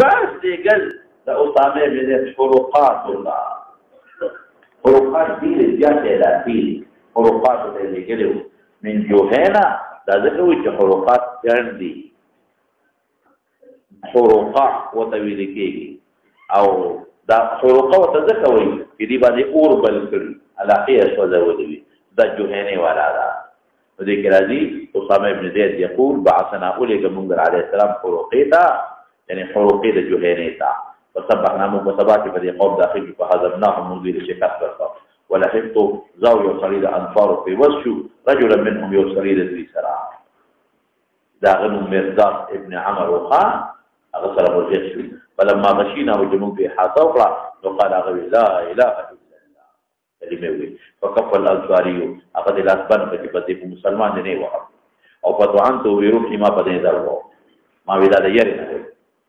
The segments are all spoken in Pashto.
بس دیگل دا اسامه بن زید فروقات الله فروقات دي زیات اضافي فروقات دي لګلو من جوهنا دا ذکر وي چې فروقات ګڼ دي فروقات وتویل کېږي او دا فروقه وتذکر وي چې دی باندې اور بل کړي علاقه سوځولې دا جوهنه والا دا دې کې راځي اسامه بن زید يقول بعثنا اولئك منذر عليه السلام فروقيتا يعني فروقي د جوهنه تا فصبحنا مصبات في قوم داخل فهزمناهم منذر شكاك ولحقت زاويه صليل انفار في وشو رجلا منهم يصليل في سرع داغن مرزاق ابن عمر وخان اغسل الجيش فلما غشينا وجمون في حاصوقا وقال اغوي لا اله الا الله كلمه فكف الانصاري اخذ الاسبان فجبت مسلمان نه وحب او فتوعنت بروحي ما بدين درو ما ودا يرنا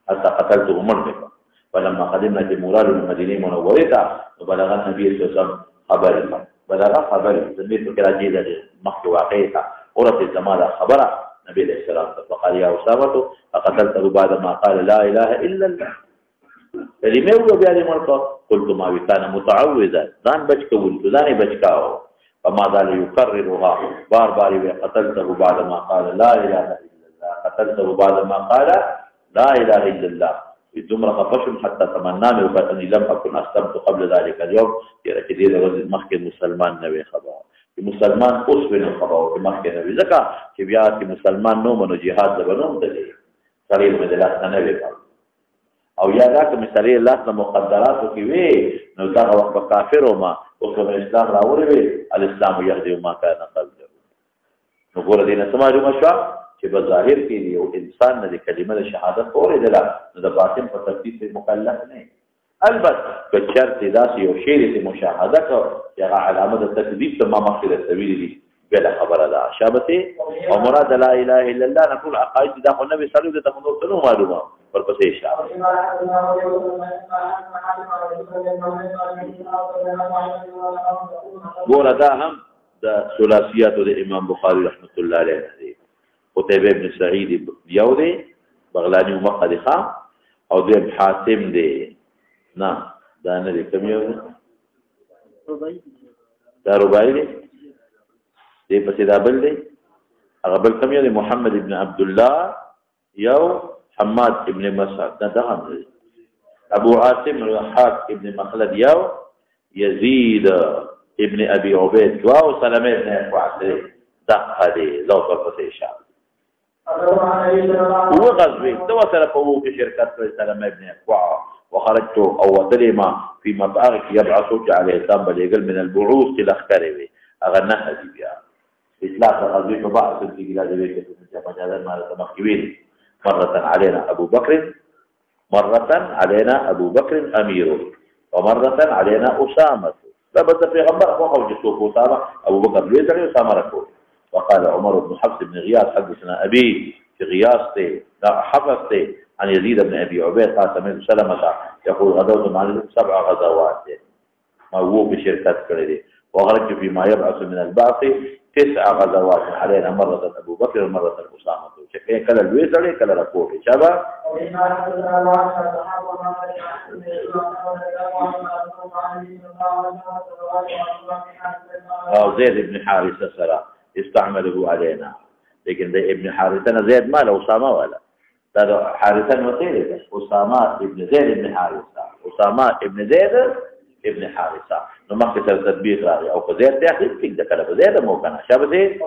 حتى قتلته مرتك فلما قدمنا بمراد المدينه المنوره وبلغ النبي صلى الله عليه وسلم خبر زميل فكره جيده مخ واقعيه ورث الزمان خبره نبي عليه السلام فقال يا اسامه فقتلته بعد ما قال لا اله الا الله كلمه هو بهذه المرقه قلت ما كان متعوذا ذان بچكول ذان بچكاو فما ذا يكررها بار قتلته بعد ما قال لا اله الا الله قتلته بعد ما قال لا اله الا الله بدون رقفشم حتى تمناني وفتني لم أكن أسلمت قبل ذلك اليوم يرى كدير رجل مخي مسلمان نبي خبر مسلمان أسفل الخبر مخي نبي ذكا كبيات مسلمان نوم جهاد لبنوم دلي صليل من دلاتنا نبي خبر أو يا ذاك مثالي اللاتنا مقدرات وكيوي نوزاق وقت كافر وما وصل الإسلام راوري الإسلام يخدم ما كان قبله نقول دينا سماجو مشوى چې په ظاهر کې یو انسان نه د کلمه شهادت اورېدله نو د باطن په تفسیر مکلف نه البته که چېرته داسې یو شی د مشاهده کو چې هغه علامه د تکذیب ته ما مخکې درته دي بله خبره ده شابته او مراد لا اله الا الله نقول عقاید دا خو نبی صلی الله علیه وسلم معلومه ورپسې اشاره ګوره دا هم د ثلاثیات د امام بخاری رحمت الله علیه قتيبة بن سعيد يودي بغلاني ومقدي خام او دویم حاتم دی نه دا نه دی کم یو دا رباعي دی پسې دا بل دی هغه بل کم یو دی محمد ابن عبد الله یو حماد ابن مسعد دا دغه دی ابو عاصم الرحاق ابن مخلد یو يزيد ابن ابي عبيد او سلمة ابن اخوات دغه دی لو پسې اشاره هو غزوه تو سره په وو کې شرکت کړ سلام ابن اقوا وخرجت او وتلما في مطارق يبعث عليه السلام بلغل من البعوث الاخكري اغه نه دي بیا اطلاق غزوه په بعض البلاد کې چې مجازات ما تمخوين مره علينا ابو بكر امير ومره علينا اسامه فبدا پیغمبر خو او جسو اسامه ابو بكر لوي اسامه رکو وقال عمر بن حفص بن غياث حدثنا أبي في غياث حفظ عن يزيد بن أبي عبيد قال سمعت سلمة يقول غدوت مع 7 غزوات ما هو بشركات كريدي وخرجت فيما يبعث من البعث 9 غزوات علينا مرة أبو بكر ومرة أسامة شكين كلا الويسري كلا ركوبي شبه زيد بن حارثة سرى استعمله علينا لكن ده ابن حارثة زيد ما له أسامة ولا ده حارثة وغيره أسامة ابن زيد ابن حارثة أسامة ابن زيد ابن حارثة نما كسر تطبيق راضي أو كزيد تأخذ فيك ده كلام زيد مو كان شاب زيد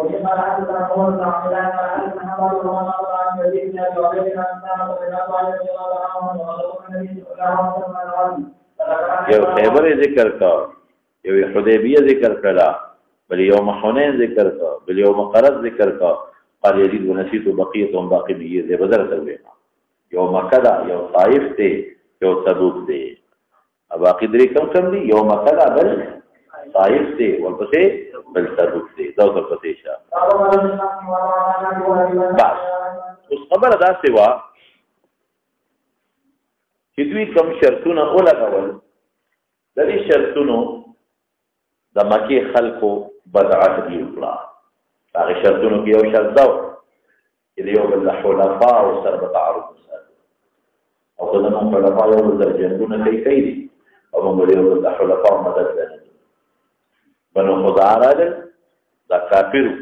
يو خيبر ذكر کا يو حديبية ذكر كلا بل يوم حنين ذكر کا بل يوم قرض ذكر کا قال يزيد ونسيت بقية باقي بيه زي بدر سوينا يوم كذا يوم طائف تي يوم تبوك تي باقي دري كم دي يوم كذا بل طائف تي والبسي بل تبوك تي دو البسي شاء بس اس خبر دا سوا چې دوی کوم شرطونه ولګول د دې شرطونو د مکې خلکو بدعهدي وکړه. هغې شرطونو کې یو شرط دا و چې د یو بل د حلفاو سره به تعارف وساتو، او که زموږ حلفا یو بل سره جنګونه کوي دي او موږ به د یو بل د حلفاو مدد لرو. بنو خزاعه راغلل، دا کافرو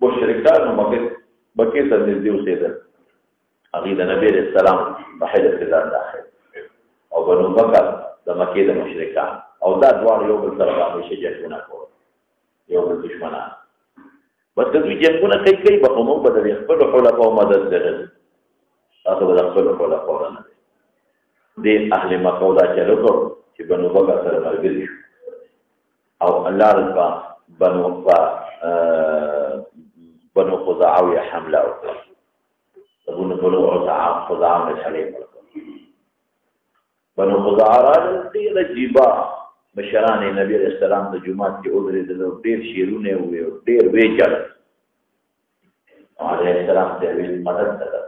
مشرکانو مکې ته نږدې اوسېدل، هغوی د نبي علیه السلام په حجر کې ځان داخل او بنو بکر د مکې د مشرکان، او دا دواړه یو بل سره به همیشه جنګونه کول، یو بل دشمنان. بس که دوی جنګونه کوي به خو موږ به د خپلو حلفاو مدد لرل، تاسو به د خپلو حلفاو نه دی. دې اهل مکه دا چل وکړ چې بنو بکر سره ملګري شو او الله رضا بنو خزاعه یې حمله وکړه. بنو خزاعه نه سړی مړ کړ. بنو خزاعه راغلل، ډېر عجیبه مشران یې نبي علیه السلام د جومات کې ودرېدل، ډېر شعرونه یې وویل، ډېر ویې ژړل. علیه السلام ته یې ویل مدد ته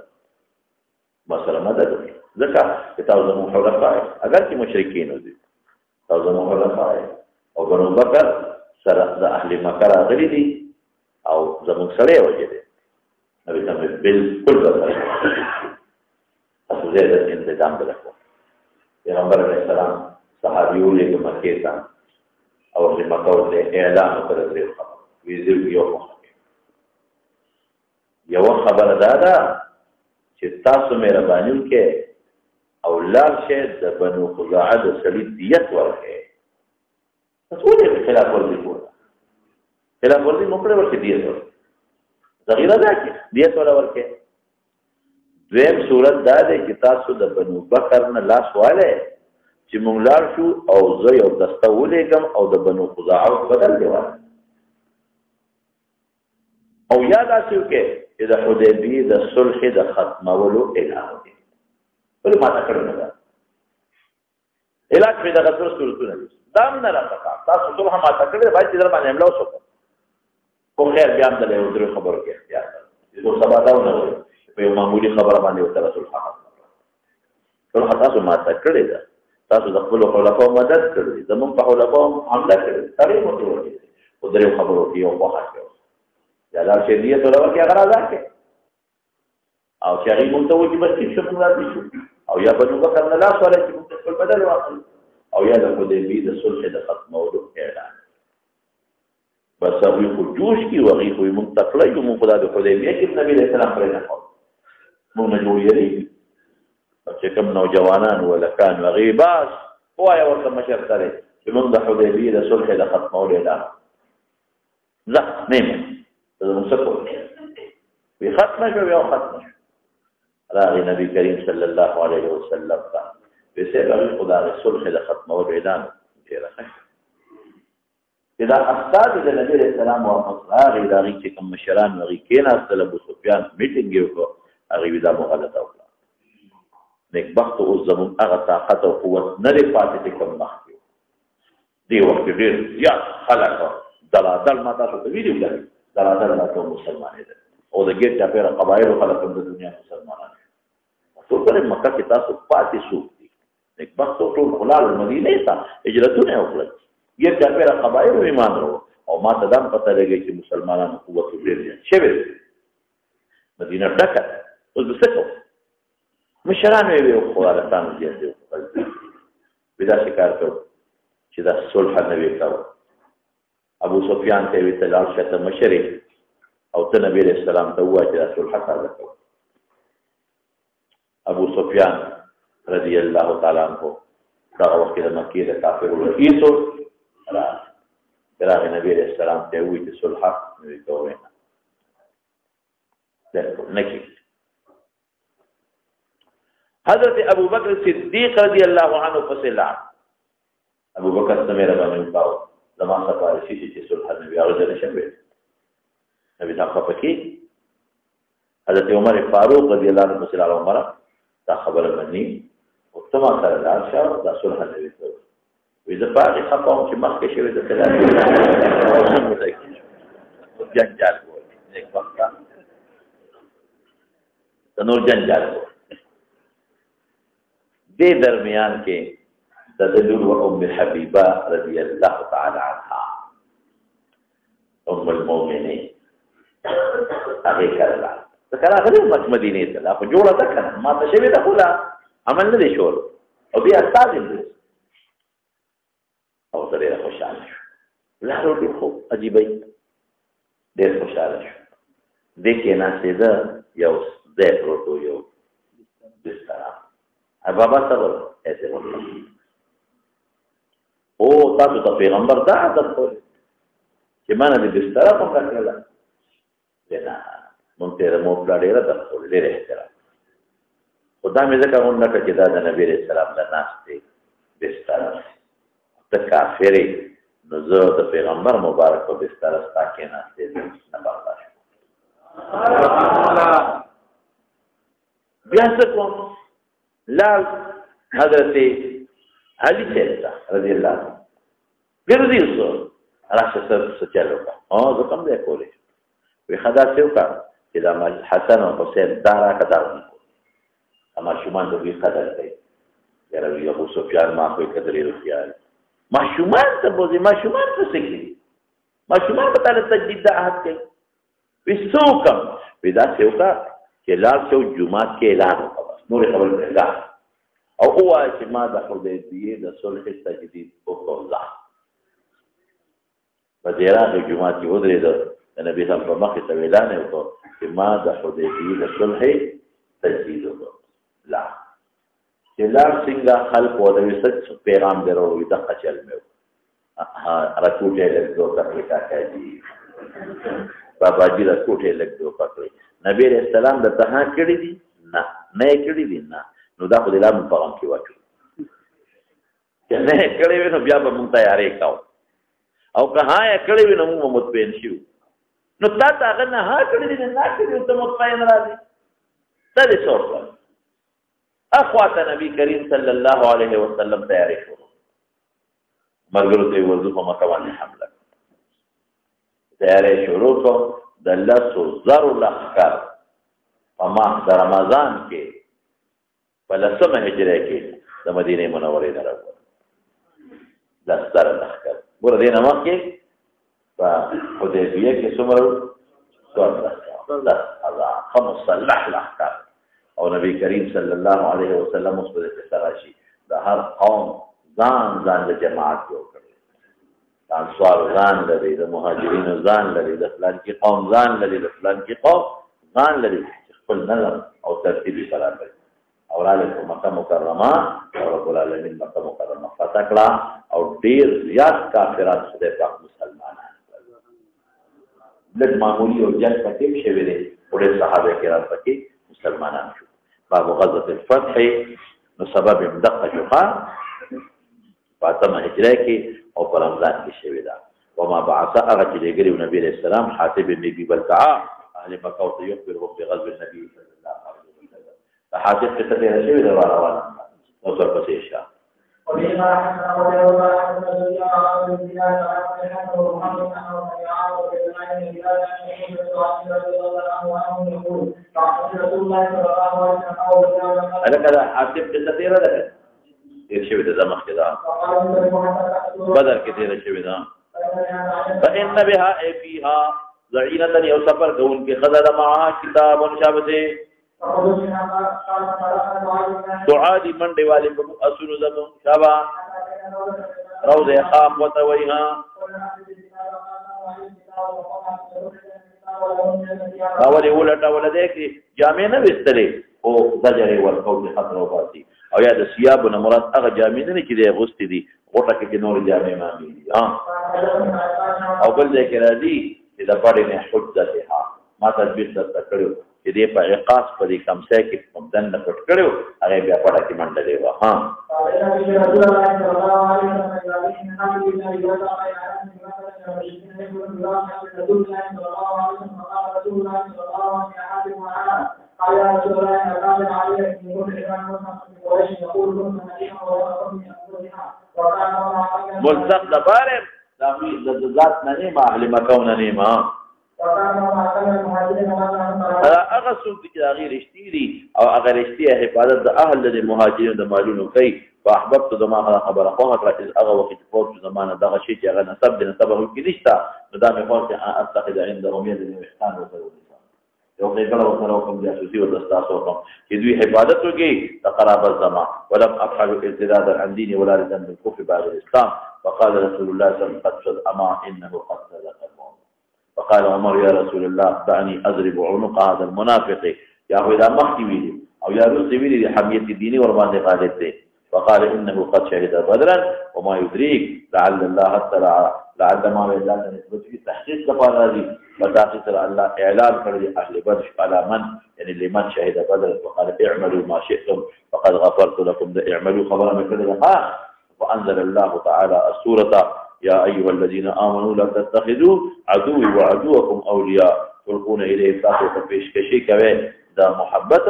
مسله مدد وکړي، ځکه چې تاسو زموږ حلفا یې، اگر چې مشرکین دي تاسو زموږ حلفا یې، او بنو بکر سره د اهل مکه راغلي دي او زموږ سړی یې وژلی. نبي ته مې بلکل بدل تاسو زیات انتظام به وکړو. پیغمبر علیه السلام صحابي ولېږه مکې ته او اهل مکه ورته اعلان وکړ درې خبرې. یوه خبره دا ده چې تاسو مهرباني وکړئ او لاړ شئ د بنو خزاعه د سړي دیت ورکړئ. تاسو ولې خلاف ورزي کوله؟ خلاف ورزي مو کړې ورکړئ دیت ورکړئ. ذخیره دا کې دیت ولا ورکړئ. دویم صورت دا دی چې تاسو د بنو بکر نه لاس والی چې مونږ لاړ شو او زه یو دسته ولېږم او د بنو خزاعه بدل دی والی. او یا داسې وکړئ چې د حدیبیې د صلح د ختمولو اعلان وکړي. ولې ماته کړې نه ده؟ علاج پرې دغه څه صورتونه دي، دا هم نه راته کار. تاسو صلح ماته کړې ده، باید چې در باندې حمله وشوکړم. خو خیر بیا هم د یو درې خبرو کې احتیاط کوئ چې زه سبا دا ونه وایي چې په یو معمولي خبره باندې ورسره صلح ختمه کړه. صلح تاسو ماته کړې ده، تاسو د خپلو حلفاو مدد کړی، زموږ په حلفاو حمله کړې، سړی مو ترې وکړي. خو درې خبرو کې یو خوښه کړو یا لاړ شئ دیت ورکړئ، هغه راځه کړئ، او چې هغې مونږ ته وایي چې بس ټیک شو مونږ راضي شو، او یا بنو بکر نه لاس والی چې مونږ ته خپل بدل واخلو، او یا د حدیبیې د صلح د ختمولو اعلان. بس هغوی خو جوش کي و هغوی خو یې مونږ تکړه یو، مونږ خو دا د حدیبیې کې نبي علیه السلام پرې نه کړو، مونږ نه جوړ یېرېږي. او چې کوم نوجوانان ولکان هغوی بس ووایه ورته مشر سره چې مونږ د حدیبیې د صلح د ختمولو اعلان زه نه یم زموږ څه کولی وی ختمه شو بیا ختمه شو. راغی نبي کریم صلی الله علیه وسلم ته وی صاحب هغوی خو د هغې صلح د ختمولو اعلان ډېره ښه شوه. چې دا استاد د نبي علیه السلام واپس راغی، د هغې چې کوم مشران وو هغوی کېناستل، ابو سفیان میټینګ یې وکړو، هغوی وي دا مو غلطه وکړه. نیکبختو اوس زموږ هغه طاقت او قوت نه دی پاتې چې کوم مخکې و. دې وخت کې ډېر زیات خلک دلادل ما تاسو ته ویلي وکړي، دلادل دا ټول مسلمانېدل او د ګیر چاپېره قبایلو خلک هم د دنیا مسلمانان شول. ټول پرې مکه کې تاسو پاتې څوک دي؟ نیکبختو ټول ولاړل مدینې ته، هجرتونه یې وکړل، ګیر چاپېره قبایلو ایمان راوړ، او ما ته دا هم پته لګي چې مسلمانانو قوت ډېر زیات شوی دی، مدینه ډکه ده. اوس به څه کوو؟ مشرانو یې ویل خو هلکانو زیات دی، وي داسې کار کوو چې دا صلح نه وي کوو. ابو سفیان ته یې ویل ته لاړ شه ته مشر یې او ته نبي علیه السلام ته ووایه چې دا صلح تازه کوو. ابو سفیان رضی الله تعالی عنه دغه وخت کې د مکې د کافرو رئیس و، راغی نبي علیه السلام ته یې ووایي چې صلح نوي کوئ نه کېږي. حضرت ابو بکر صدیق رضی الله عنه پسې لاړ. ابو بکر ته مهرباني وکړه، زما سفارشي چې صلح نه وي هغه ځای نه شم ویلی. نبي صاحب خفه کېږي. حضرت عمر فاروق رضی الله عنه پسې لاړ، عمره دا خبره مني او ته ما سره لاړ شه دا صلح نه وي کوو. وایي زه په هغې خفه وم چې مخکې شوې ده جنجال بولي نیک وخته د نور جنجال بولي. دې درمیان کې د لور و ام حبیبه رضی الله تعالی عنها ام المؤمنین هغې کړله ځکه راغلی مچ مدینې ته لا خو جوړه ده که نه ماته شوې ده خو لا عمل نه دی شول او بیا استازم دی او زه ډېره خوشحاله شو لاړو ډېر خو عجیبه ډېر خوشحاله شو دې کېناستېده یو ځای پروت و یو بستره بابا صبر ایسے وکړه او تاسو ته پیغمبر دا عادت کوي چې ما نه د بستره په کړله نه مونږ ته مو پلا ډېره درکول ډېر احترام خو دا مې ځکه غونډه کړه چې دا د نبي علیه السلام د ناستې بستره ته کافرې نو زه د پیغمبر مبارک په بستره ستا کېناستې نه برداشت بیا څه کوم لال حضرت علي صاحب ته رضی الله عنه ګرځي اوس راشه څه چل وکړه زه کوم ځای کولی وی ښه داسې وکړه چې دا حسن او حسین دا راکړه دا ونیکو ماشومان ته دوی قدر کوي یاره وي ابو سفیان ما خو یې قدرې روغتیا ماشومان ته بوځي ماشومان څه څه کوي ماشومان په تا له تجدید د عهد کوي وی څه وکړم وی داسې وکړه چې لاړ شو جومات کې اعلان وکړه بس نورې خبرې پرېږده او ووایه چې ما د حدیبیې د صلح تجدید وکړه په دې راغی جومات کې ودرېده د نبي صاحب په مخ ته اعلان یې وکړ چې ما د حدیبیې د صلح تجدید وکړ لا چې لاړ څنګه خلق ودوي څه پیغام دی راوړي دغه چل مې راکوټې لږ دوه کړې کاکا جي بابا جي راکوټې لږ دوه کړې نبی علیه السلام د تها کړي دي نه نه کړي دي نه نو دا خو دې لا مونږ په غم کې واچو چې نه کړي وي نو بیا به مونږ تیارې کوو او که ها یې کړی وي نو موږ به مطمئن شو نو تا ته هغه نه ها کړي دي نه کړي ته مطمئن راځي ته دې څه وکړه اخواته نبی کریم صلی الله علیه وسلم تیاری شو ملګرو ته یې ورځو په مکه باندې حمله تیاری شروع کړو د 10,000 لښکر په ماه د رمضان کې په 10مه هجرۍ کې د مدینې منورې نه راووتل 10,000 لښکر ګوره دې نه مخکې په حدیبیه کې څومره 10,000 مسلح لښکر او نبی کریم صلی الله علیه وسلم اوس په دې قصه راشي د هر قوم ځان د جماعت جوړ کړي د انصار ځان لري د مهاجرینو ځان لري د فلانکي قوم ځان لري د فلانکي قوم ځان لري خپل نظم او ترتیب یې قرار کړي او راغله په مکه مکرمه او رب العالمین مکه مکرمه فتح کړه او ډیر زیات کافران خدای پاک مسلمانان لږ معمولی او جنگ پکې شوی دی ډېر صحابه کرام پکې مسلمانان شو باب غزوه الفتح نو سبب مدقه شوخه فاطمه هجره کې او په رمضان کې شوی دا وما بعث هغه چې لګري نبی عليه السلام حاتب بن ابي بلتعه اهل مکه او يخبرهم بغزو النبي صلى الله عليه وسلم حاتب څه ته شوی دا روانه نو تر پسې شه وبما حسن وجه الله عز وجل على البلاد حتى محمد انه يعاود بالله بلاد يقول رسول الله صلى الله عليه وسلم هذا حاتب كثير ده شوی ده زمخ كده بدر كثير شوی ده فإن بها فيها ضعينة يو سفر كون کی خضر معها کتاب شابته دعا دی منڈے والی بنو اصول زمو شابا روض خام وتویها اولی ولټا ولدې کې جامع نه وستلې او زجر ورکو د خطر او باسي او یا د ثياب نه مراد هغه جامع نه چې د غوستې دي غوټه کې نور جامع مامي دي او بل ځای کې راځي چې د پړې نه حجتها ما تدبیر څه کړو چې دې په عقاص په دې کمسه کې مبدن نه پټ کړو هغه بیا پړه کې منډلې و ها ملزم دباره د ذات نه ما اهل مکه نه ما هغه څوک چې هغه رښتې دي او هغه رښتې حفاظت د اهل د مهاجرینو د مالونو کوي فاحببت دماغ خبر اخوها اذ اغى وقت فوت زمانه دغه شي چې هغه نسب د نسبه کې نشته نو دا مې فوت اتخذ عندهم يد الاحسان وسلوك یو څنګه وسره کوم جاسوسي او دستاسو کوم چې دوی حفاظت وکړي تقرب الزمان ولم افعل ارتدادا عن ديني ولا ردا من الكفر بعد الاسلام فقال رسول الله صلى الله عليه وسلم قد صدق اما انه قد صدق المؤمن فقال عمر يا رسول الله دعني اضرب عنق هذا المنافق يا هو اذا مخي ویلي او یا روسي ویلي حمیت دینی ور باندې غالب دی فقال انه قد شهد بدرا وما يدريك لعل الله اطلع لعل ما الله نسبت في تحقيق كفار هذه فتاقص الله اعلان كرد اهل بدر على من يعني لمن شهد بدر وقال اعملوا ما شئتم فقد غفرت لكم اعملوا خبر من كذا وانزل الله تعالى السوره يا ايها الذين امنوا لا تتخذوا عدوي وعدوكم اولياء تلقون اليه تاسو پیش کشي کوي دا محبت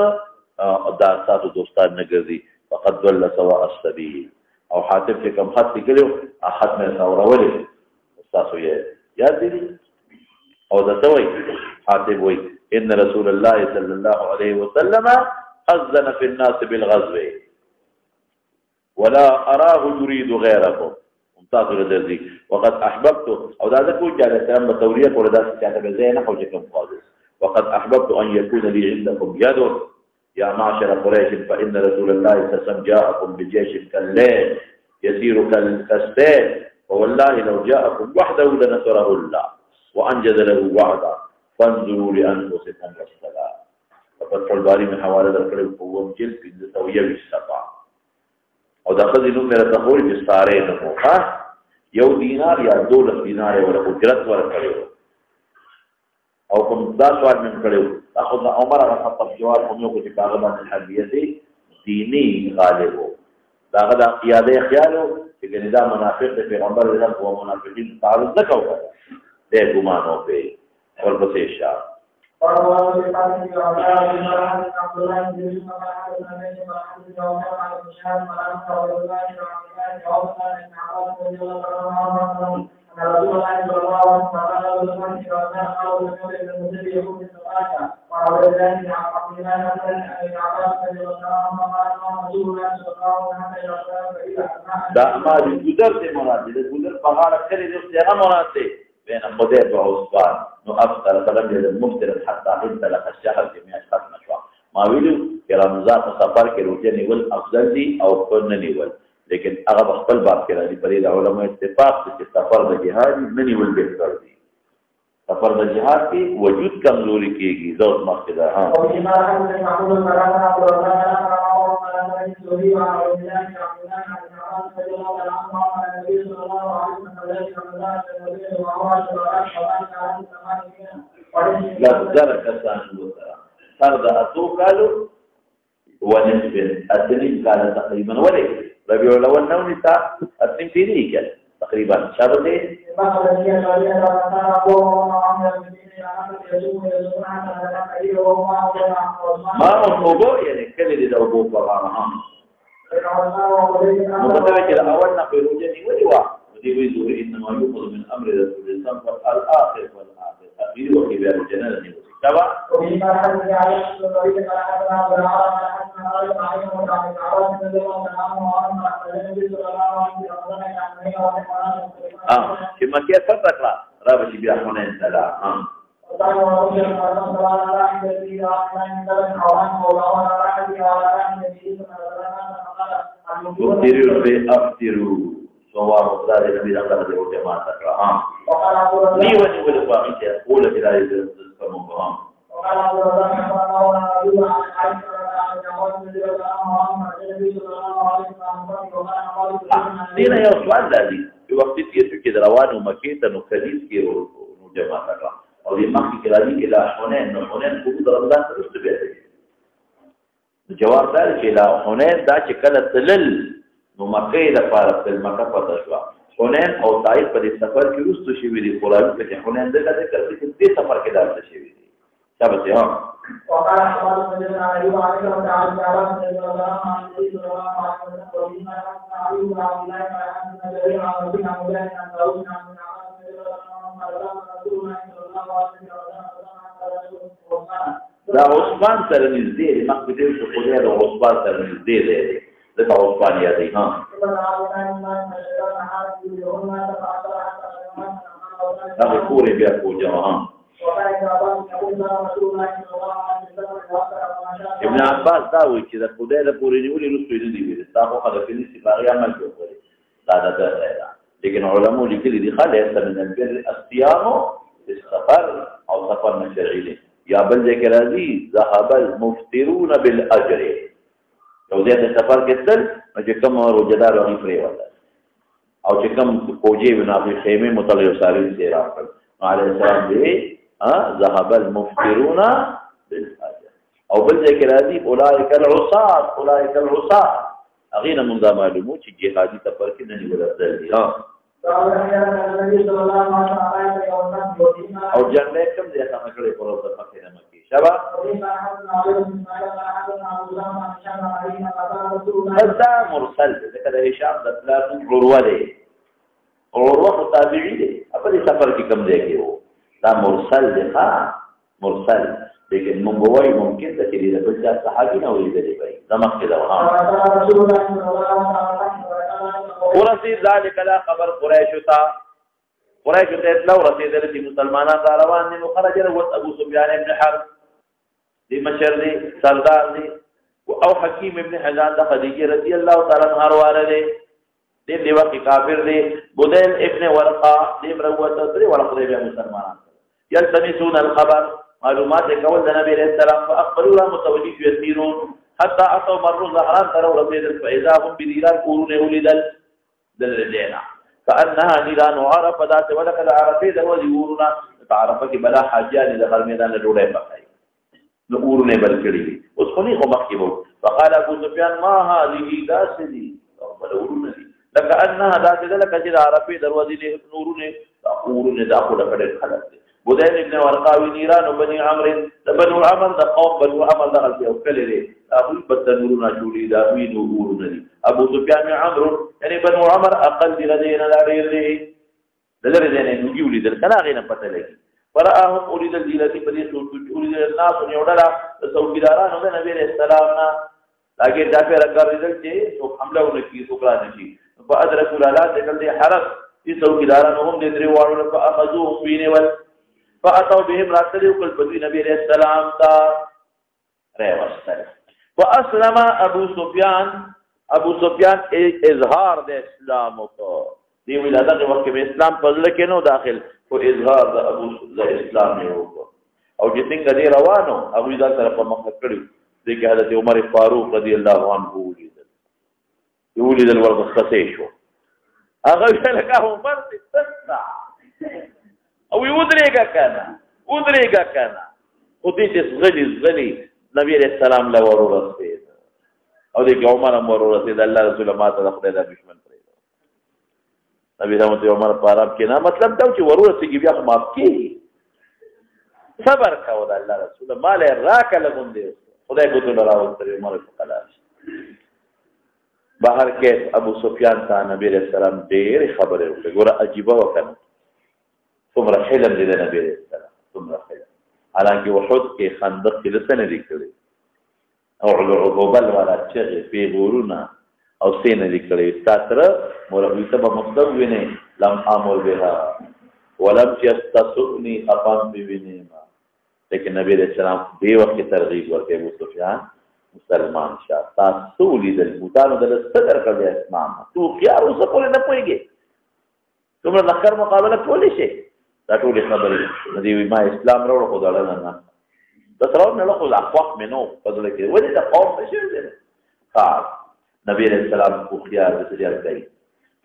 دا تاسو دوستان نګرځي فقد ضل سواء السبيل او حاتب چې کوم خط کړو احد مې اورولې تاسو یې یاد دي او دا توي حاتب وي ان رسول الله صلى الله عليه وسلم اذن في الناس بالغزو ولا اراه يريد غيركم ممتاز الذي وقد احببت او دا ذکر چې عليه السلام بتوريه کول دا چې ته زين او چې کوم خالص وقد احببت ان يكون لي عندكم يد يا معشر قريش فإن رسول الله صلى الله عليه وسلم جاءكم بجيش كالليل يسير كالسيل ووالله لو جاءكم وحده لنصره الله وأنجز له وعدا فانظروا لأنفسكم والسلام ففتح الباري من حوالة الكريم قوم جلد في سوية بالسبع ودخل نمرة تقول بالسارين موقع يو دينار يا دولة دينار ولا قدرت ولا كريم او کوم دا سوال من کړو اخذ عمر رضی الله جواب کوم یو چې کاغذ باندې حدیث دینی غالب دا غدا قیاده خیالو چې ګندا منافق د پیغمبر رضی او منافقین تعارض نه کوي دې ګمانو په ورپسې شاه رسول الله صلى الله عليه وسلم قال المسلم يكون الصلاة وعلى ذلك عبد الله بن عباس رضي الله عنه قال رسول الله صلى الله عليه وسلم دا ما دې ګذر ته مراد دې ګذر په هغه کړي دې څنګه مراد دې بین خدای او عثمان نو افطر فلم يزل مفطر حتى انطلق الشهر جميع ختم شو ما ویلو چې رمضان په سفر کې روزه نیول افضل دي او کون نیول لیکن هغه خپل باب کې راځي پرې د علماء اتفاق چې سفر د جهاد نه نیول بهتر دي سفر د جهاد کې وجود کمزوري کېږي ذات مخکې ها او ما هم معقول کرانا او تقريبا ولي ربيع الاول نومي تا اتنين في ذيك تقريبا شابتين ما هو الموضوع يعني كل اللي دوبوه بغانا مقدمة الأول نقل وجهني ولواء ودي بيزور إنما يوقظ من أمر رسول الله الآخر والآخر أخير وكبير الجنة تبع وفيما حدث على الطريق على حسنا بالعرب على حسنا قال عليهم وعلى العرب من الله تعالى وعلى النبي صلى الله عليه وسلم كما كيف فترة رابط بيحونين سلام أفتروا بأفتروا سواء مقدار النبي صلى الله عليه وسلم لي وني ولقوا أنت أقول في ذلك المقام وقال عبد الله بن دين يا سؤال الذي في وقت كده روان ومكيتا وكديس كده وجماعة الله او دې مخکې کې راځي الى حنين نو حنين په د رمضان وروسته بیا دی جواب دا چې الى حنين دا چې کله تلل نو مکه د لپاره تل مکه پته شو حنين او طائف په دې سفر کې وروسته شوی دی قرآن کې حنين دغه چې دې سفر کې دا شوی دی ثابت ها وقال احمد بن علي وعلي تعالى رضي الله عنه صلى الله عليه وسلم وبما علي بن عبد الله عن النبي عن ابي عبد الله عن داوود عن دا عثمان سره نږدې مخکې د خدای او عثمان سره نږدې دی ذکا عثمان یادی ها هغه پوری بیا کو جمع ابن عباس دا وایي چې د خدای له پورې نیولې رسول نه دی ویل تاسو خلک دې چې باغی عمل وکړي دا ده لیکن علماء لیکلي دي خالص من البر الصيام بالسفر او سفر من شرعي دي یا بل ذکر راځي ذهب المفطرون بالاجر یو ځای د سفر کې تل چې کوم روزدار وي پرې وته او چې کوم کوجي بنافي خیمه مطلع سالین سي راځي عليه السلام دې ذهب المفطرون بالاجر او بل ذکر راځي اولئک العصاة اغینا من دا معلومو چې جهادي سفر کې نه نیول راځي او جنبه کم دې څنګه کړې پروسه پکې نه مکی شبا دا مرسل ذکر هشام د پلان عروه دی عروه تابعی دی په دې سفر کې کم دی کې دا مرسل دی مرسل لیکن منگوای ممکن ده چې د بل چا صحابي نه ولیدلی وي زمخ کې دا ورسید ذلك لا خبر قریش ته لو رسیدل چې مسلمانان دا روان دي نو خرج له ابو سفیان ابن حرب دی مشر دی سردار دی او حکیم ابن حزام د خدیجه رضی الله تعالی عنها واره دی دی وقت کافر دی بدیل ابن ورقه دی مروته دی ورقه دی مسلمانان یلتمسون الخبر معلومات کول د نبی رسول الله فاقبلوا متوجه يسيرون حتى اتوا مروا ظهران تروا ربيد فاذا هم بديران قرون ولدل دلنا كانها نيران عرف ذات ولقد عرفت ذورنا تعرفت بلا حاجه لدخل ميدان ډوډۍ پخای نورونه بل کړي اوس خو نه مخکې فقال ابو سفيان ما هذه داسدي ولورونه لك انها ذات لك چې عرفت دروازې نورونه داخله کړي خلاص بدیل ابن ورقاوی نیران و بنی عمر بنو عمر دا قوم بنو عمر دا غلطی او کلی دی ابوی بدنورونا جولی دا اوی نورون دی ابو سفیان عمر یعنی بنو عمر اقل دی غدینا دا غیر دی دلر دینا نجیولی دل کنا غینا پتہ لگی فرآهم اولی دل دیلتی پدی اولی دل الناس و نیوڑا سوکیداران و نبی علیہ السلام نا لاغیر جافی رکار دیدل چه سوک حملہ نکی سوکرا نشی فادرکو لالات دیکل دی حرق تی سوکیداران هم دی دریوارو فاخذوهم بینیول فاتوا بهم راتلوا قل بدي نبي عليه السلام تا رواستل فاسلم ابو سفيان اظهار د اسلام کو دی ولادت وخت کې اسلام فضل کې نو داخل او اظهار د ابو اسلام یو او چې څنګه دی روانو ابو ذا طرف مخ کړو د حضرت عمر فاروق رضی الله عنه ولیدل ورغسته شو هغه لکه عمر تسع او ودرېګه کنه خو دې چې زغلی نبی علیہ السلام له ورورسته او دې عمر ورورسته الله رسول الله تعالی خدای د دشمن پرې نبی رحمت عمر پاراب کې نه مطلب دا چې ورورسته کې بیا معاف کی صبر کاوه د الله رسول مال راکله غوندې خدای ګوتو راوستره عمر په خلاص بهر کې ابو سفیان ته نبی علیہ السلام ډېر خبره وکړه ګوره عجيبه وکړه څومره حلم دی د نبی علیہ السلام څومره حلم حالانکه وحود کې خندق کې لسنه دي کړی او عقوبل والا چې په غورونه او سینه دي کړی ستاسو مولوی ته په مقصد ویني لم امر بها ولم يستسقني اقام بنعمه لیکن نبی علیہ السلام دی وخت ترغیب ورکړي ابو سفیان مسلمان شاه تاسو لیدل بوتانو د صدر کړی اسلام تو خيار اوسه کولې نه پويږي څومره لخر مقابله کولی شي دا ټول خبرې ندی ما اسلام راوړ خو دا نه بس راو نه له اخواق منو فضل کې ولې دا قوم بشي دي نبی علیہ السلام کو خيار بسجار کوي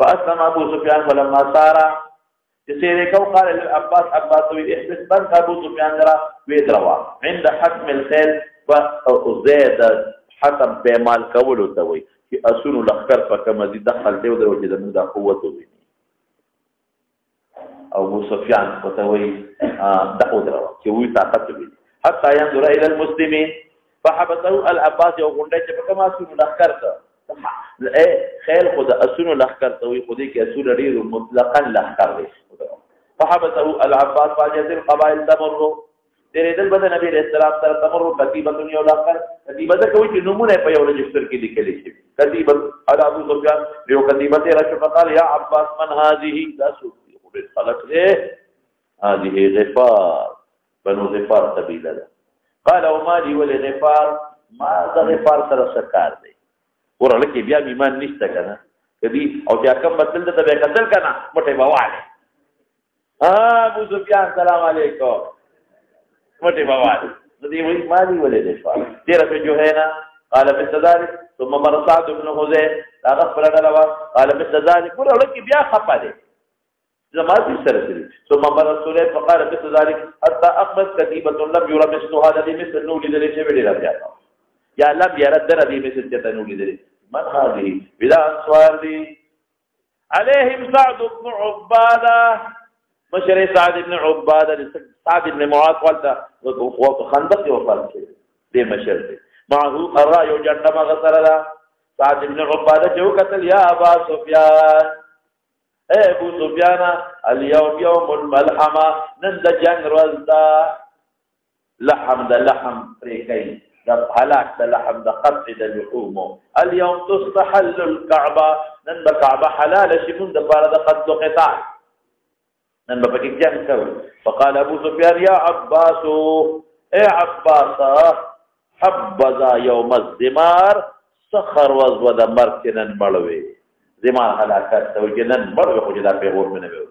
فاسلم ابو سفيان فلما سار يسير كو قال للعباس عباس احبس بن ابو سفيان درا ويدروا عند حتم الخيل فزيد حتم بمال کولو ته وي چې اسونو لخر فکه مزید دخل دی او د موږ قوت وي او ابو سفیان فتوی دعو دروا چې وی طاقت وي حتى ينظر الى المسلمين فحبسه العباس او غونډه چې په کما اسونو لخر ته خیل خود اسونو لخر ته وي خو دې کې اسونو ډیر مطلقاً لخر دي فحبسه العباس فاجت القبائل تمر تیرېدل به د نبي علیه السلام سره تمر کتیبه یو لښکر کتیبه ځکه وایي چې نومونه په یو رجسټر کې لیکلی شي کتیبه على ابو سفیان یو کتیبه تېره شو فقال یا عباس من هذه دا څوک دي خو ډېر خلک دی هذه غفار بنو غفار قبیله ده قال وما لي ولغفار ما د غفار سره څه کار دی ورله کې بیا ایمان نشته که نه کدي او چې کم بدل ته به قتل که نه مټې به والی ابو سفیان سلام علیکم مټې به والی نو دې وایي ما لي ولغفار تېره په جوهینا قال مثل ذلك ثم مر سعد بن حذير هغه خپله ډله وه قال مثل ذلك ورله کې بیا خفه دی زما دې سره سړي ثم مر سليم فقال مثل ذلك حتى اخبث كتيبه لم يرى مثلها الذي مثل نور لدري شيء ډېره زیاته یا لم يرد الذي مثل جتنو لدري من هذه بلا انصار دي عليهم سعد بن عباده مشر سعد بن عباده سعد بن معاذ قالت خندق وفات دي مشر دي معه الراي جنما غسرلا سعد بن عباده جو قتل يا ابا سفيان اے ابو سفیان اليوم يوم الملحمه نند جنگ روز دا لحم دا لحم پریکای دا هلاك دا لحم دا قطع دا لحوم اليوم تستحل الكعبه نند كعبه حلال شمون دا بار دا قتل قطاع نند بکی جنگ کرو فقال ابو سفیان يا عباس اے عباس حبذا يوم الزمار سخر وز ودا مرکنن مړوي زمان هلاکت تو جنن مړ خو دا پیغور منه وي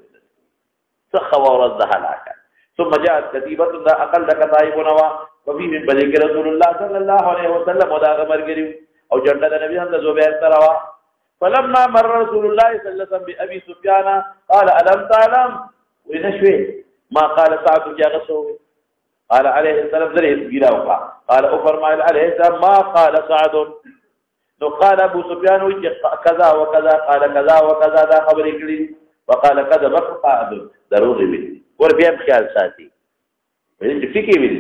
سخوا ورځ د هلاکت ثم جاءت كتيبه دا اقل كتائب نوا وفي من بلغ رسول الله صلى الله عليه وسلم ودا مرګري او جنډه د نبی حمد زبیر تروا فلما مر رسول الله صلى الله عليه وسلم بابي سفيان قال الم تعلم ونشوي ما قال سعد جاغسو قال عليه السلام ذريت غيراوقا قال فرما عليه السلام ما قال سعد نو قال ابو سفيان كذا وكذا قال كذا وكذا دا خبرې کړې وقال كذا بقى ضروري وي ور بیا خیال ساتي چې ټکی وي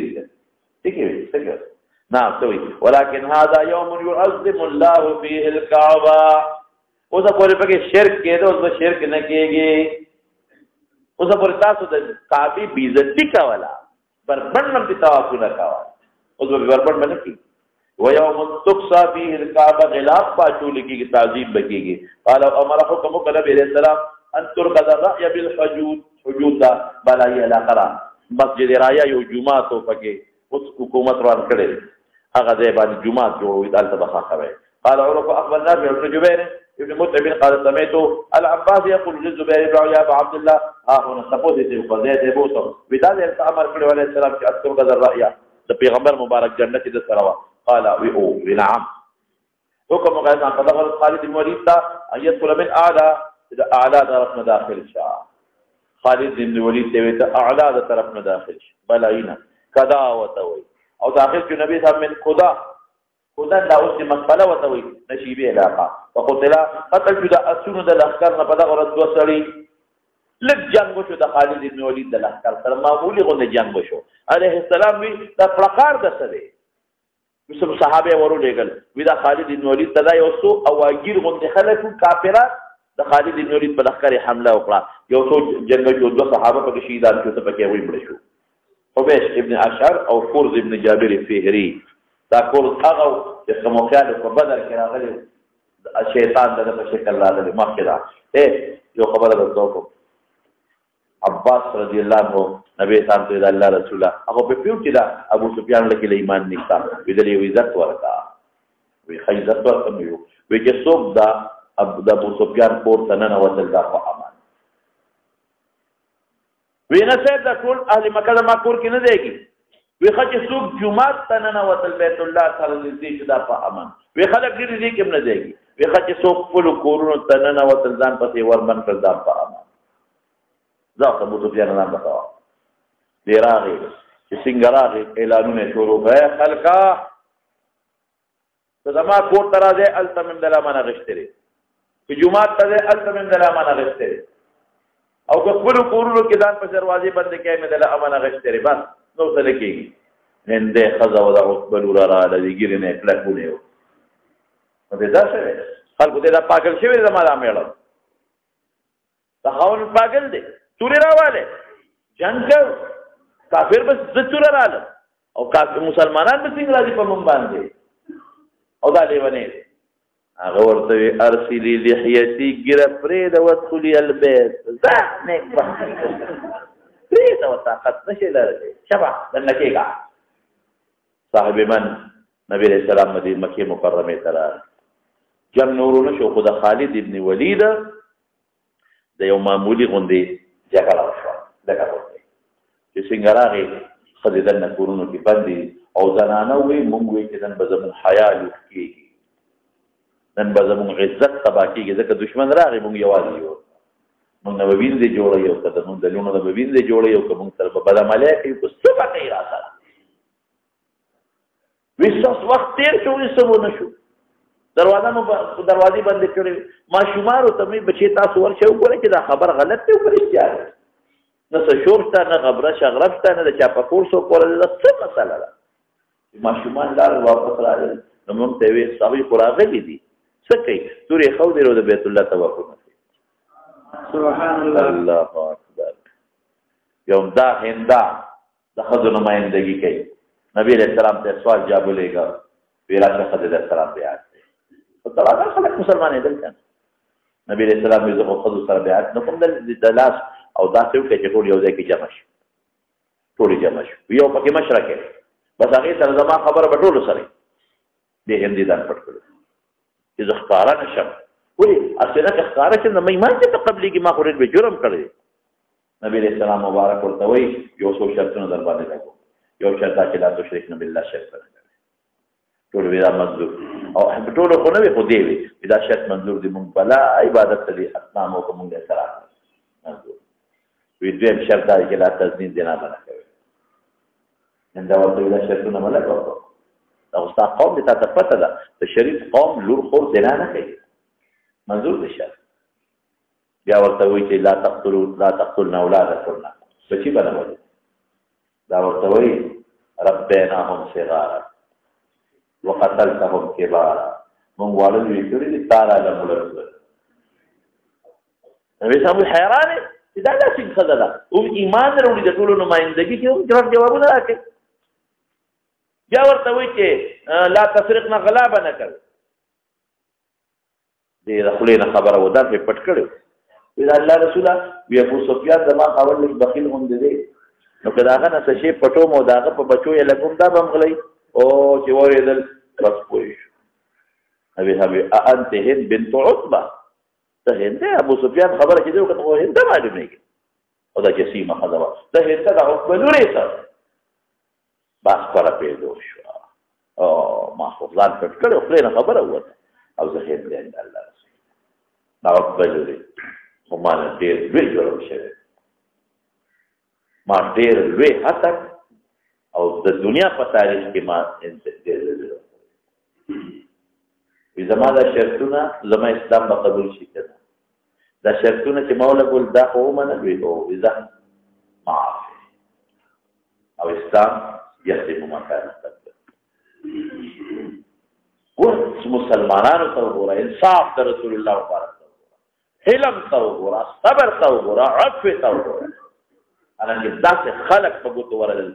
نعم سوي ولكن هذا يوم يعظم الله فيه الكعبه اوس په پکې شرک کېده اوس شرک نه کېږي اوس په تاسو د کعبه بیزتی کولا بربند په تاسو نه کاوه اوس په بربند باندې کی ويوم تقصى فيه الكعبه غلاف پاچول کی تعظیم بکیږي قال امر حكمك نبي عليه السلام ان ترقد الرأي بالحجود حجود دا بلای علاقه مسجد رایا یو جمعه تو پکې اوس حکومت روان کړي هغه ځای باندې جمعه جوړوي دلته بخښوي قال عرف اخبرنا ابن جبير ابن متعب قال سمعت العباس يقول للزبير بن عبد الله ها هنا سپوزيتيو قضيه بوسو بدال امر کړي عليه السلام چې ترقد الرأي د پیغمبر مبارک جنت د سره قال نعم حكم غير عن فدخل خالد بن وليد ان يدخل من اعلى طرفنا داخل شاه خالد بن وليد ته اعلى طرفنا داخل بلاينا كذا وتوي او داخل کې نبی صاحب من خدا دا اوس مساله وتوي نشيبه علاقه وقتل قتل شو د اسونو د لخر نه پدا ورځ دوسړي لږ جنگ شو د خالد بن وليد د لخر سره معمولی غو نه جنگ شو عليه السلام وی د پرکار د سره وسب صحابه ورو لګل ودا خالد بن ولید تدا یو سو اواګیر غوند خلکو کافرات د خالد بن ولید په لخر حمله وکړه یو سو جنگ جو دو صحابه په شهیدان شو ته پکې وې مړ شو حبیش ابن اشعر او فرز ابن جابر فهری دا کور هغه چې سموخیال په بدر کې راغلي شیطان دغه شکل راغلی مخکې دا یو خبره درته عباس رضی الله عنه نبی صاحب ته الله رسوله هغه په پیو چې دا ابو سفیان لکه ایمان نکتا ودلې عزت ورکا وی عزت ورکا وی چې څوک دا ابو سفیان پور تنن وصل دا په امان وی نه سید د ټول اهل مکه ما کور کې نه دیږي وی خچې څوک جمعه تنن وصل بیت الله تعالی دې چې دا په امان وی خلک دې دې کې نه دیږي وی خچې څوک په کورونو تنن وصل ځان پسې ورمن کړ دا په امان ځکه ابو سفیان نه بتاو دی راغی چې څنګه راغی اعلانونه شروع کړه خلکا ته زما کور ته راځي التمم د لمنه غشتري په جمعه ته التمم د لمنه غشتري او که خپل کورونو کې ځان په دروازې باندې کې مې د لمنه غشتري بس نو څه لکېږي هنده خزا ودا خپل ورا د ګیرې نه کلکونه و نو دا څه خلکو دې دا پاگل شوی زما را میړو دا خاون پاگل دی توري راواله جنگ کافر بس زتور رااله او کافر مسلمانان به څنګه راځي په مونږ باندې او دا لیونی هغه ورته وی ارسلی لحیتی ګیره پرېږده وادخلي البیت ځه نیک بخت پرېږده و طاقت نشي لرلی شبه دننه کېږه صاحب من نبی علیہ السلام مکې مکرمې ته راغی جنګ نورو نه شو خو د خالد ابن ولید د یو معمولي غوندې جګړه وشوه لکه غوندې چې څنګه راغی ښځې دننه کورونو کې بندې او زنانه وایي مونږ وایي چې نن به زمونږ حیا لوټ کېږي نن به زمونږ عزت تباه کېږي ځکه دشمن راغی مونږ یوازې یو مونږ نه به وینځې جوړوي او که زمونږ د لوڼو نه به وینځې جوړوي او که مونږ سره به بدعملۍ کوي خو څه به کوي را سره وی ستاسو وخت تېر شو وایي څه به نه شو دروازې بندې کړې ماشومانو ته مې بچې تاسو ورشئ وګورئ چې دا خبر غلط دی او که رښتیا دی نه څه شور شته نه غبره شغرب شته نه د چا په کور څوک وړلی ده څه مسله ده ماشومان لاړل واپس راغلل نو موږ ته یې ویل هغوی خو راغلي دي څه کوي تورې ښودې او د بیت الله طوافونه کوي سبحان الله الله اکبر یو دا هندا د ښځو نمایندګي کوي نبی علیہ السلام ته سوال جواب ولېږه ویې راشه ښځې د السلام بیعت دی خو طلاقان خلک مسلمانېدل که نه نبی علیہ السلام ویل زه خو ښځو سره بیعت نه کوم د لاس او داسې وکړئ چې ټول یو ځای کې جمع شي ټول جمع شي یو پکې مشره کوي بس هغې سره زما خبره به ټولو سره دې هندي ځان پټ کړو چې زه ښکاره نه شم ولې اصله که ښکاره شم د مېمان چې ته قبلېږي ما خو ډېر به جرم کړی نبی علیہ السلام مبارک ورته وایي یو څو شرطونه در باندې لګو یو شرط دا چې لا تشرکن بالله شرک نه کوي ټول وی دا منظور او ټولو خو نه وي خو دې وي دا شرط منظور دی مونږ بلا عبادت ته دي اصنام او که مونږ احترام منظور وی دویم شرط دا چې لا تزنین زنا به نه کوي نن دا ورته دا شرطونه مه لګوه دا خو ستا قوم دی تا ته پته ده د شریف قوم لور خور زنا نه کوي منظور دی شرط بیا ورته وایي چې لا تقتلن اولادکن بچي به نه ولي دا ورته وایي ربیناهم صغارا وقتلتهم کبارا مونږ واړه لوی کړي دي تا را له مړه کړل نبي صاحب حیران چې دا داسې ښځه ده او ایمان راوړي د ټولو نمایندګي کې هم جوابونه راکوي بیا ورته وایي چې لا تسرقن غلا به نه کوي دې د خولې نه خبره و دا پرې پټ کړی وی د الله رسوله وی ابو سفیان زما خاوند لږ بخیل غوندې دی نو که د هغه نه څه شی پټوم او د هغه په بچو یې لګوم دا به هم غلی او چې واورېدل بس پوه شو نبي صاحب انت هند بنت عتبه ته هند ابو سفیان خبره چې دی وکړه خو هند معلومېږي او دا جسیمه ښځه وه د هند د عتبه لورې سره بس پره پیدا شوه او ما خو ځان پټ کړی خولې نه خبره ووته او زه هند دی د الله رسول د عتبه لورې خو ما نه ډېر لوی جرم شوی ما ډېر لوی هتک او د دنیا په تاریخ کې ما ډېر لوی وي زما دا شرطونه زما اسلام به قبول شي که نه دا شرطونه چې ما ولګول دا خو ومنل وي او زه معاف او اسلام یختم ما کان قبل اوس مسلمانانو ته وګوره انصاف د رسول الله مبارک ته وګوره حلم ته وګوره صبر ته وګوره عفو ته وګوره حالانکې داسې خلک په ګوتو ورغلل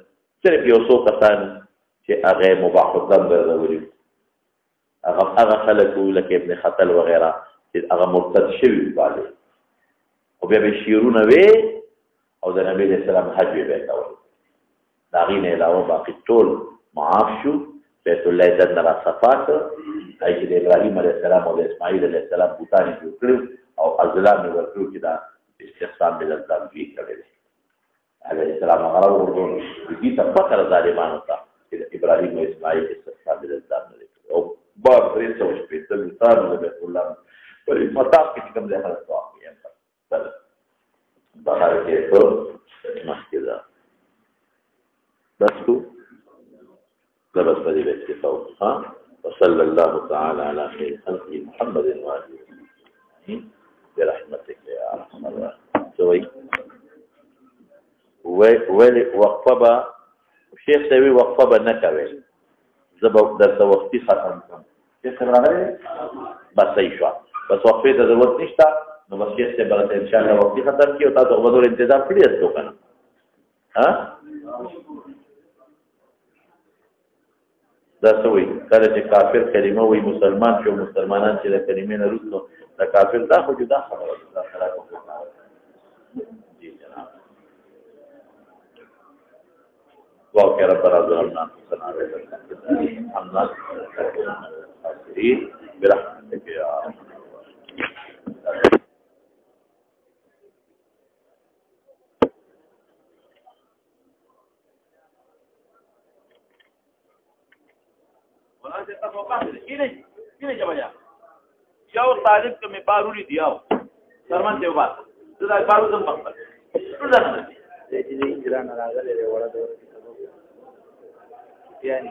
صرف یو څو کسان چې هغه مباح الدم ګرځولي هغه خلک وو لکه ابن خطل وغیره چې هغه مرتد شوي باندې خو بیا به شعرونه وې او د نبي علیه السلام حج به یې کول د هغې نه علاوه باقي ټول معاف شو بیت الله دننه را صفا کړ هغې چې د ابراهیم علیه السلام او د اسماعیل علیه السلام بوتان یې جوړ کړي او ازلام یې ورکړو چې دا استحسان بالازلام دوی کړی دی علیه السلام هغه راوغورځول دوی ته فخر ظالمانو ته چې د ابراهیم او اسماعیل استحسان بالازلام نه دی کړی او باب 315 بوتانو د بیت الله په مطاف کې چې کوم ځای خلک طواف کوي بهر کې په مخکې ده بس کو ده بس په دې اکتفا ها وصلى الله تعالى على خير خلقه محمد وآله وصحبه برحمتك يا ارحم الراحمين سوي ولی وقفه به شیخ سوي وقفه به نه کوي زه به درته وختي ختم کړم شیخ صاحب راغلی بس صحیح شوه بس وقفې ته ضرورت نشته نو بس شیخ صاحب به راته انشاءالله وختي ختم کړي او تاسو به نور انتظام کړي یاستو که نه ها دا څه وایي کله چې کافر کلمه وایي مسلمان شو مسلمانان چې د کلمې نه وروسته د کافر دا خو جدا خبره ده دا خلاف جی جناب واقع ربنا ظلمنا انفسنا الحمد لله برحمتك يا یو طالب که می بارولی دیاو سرمن دیو بات دا بارو زم پخپل ټول ځان دې چې اجرا نه راغلي وړه دوره کې یعنی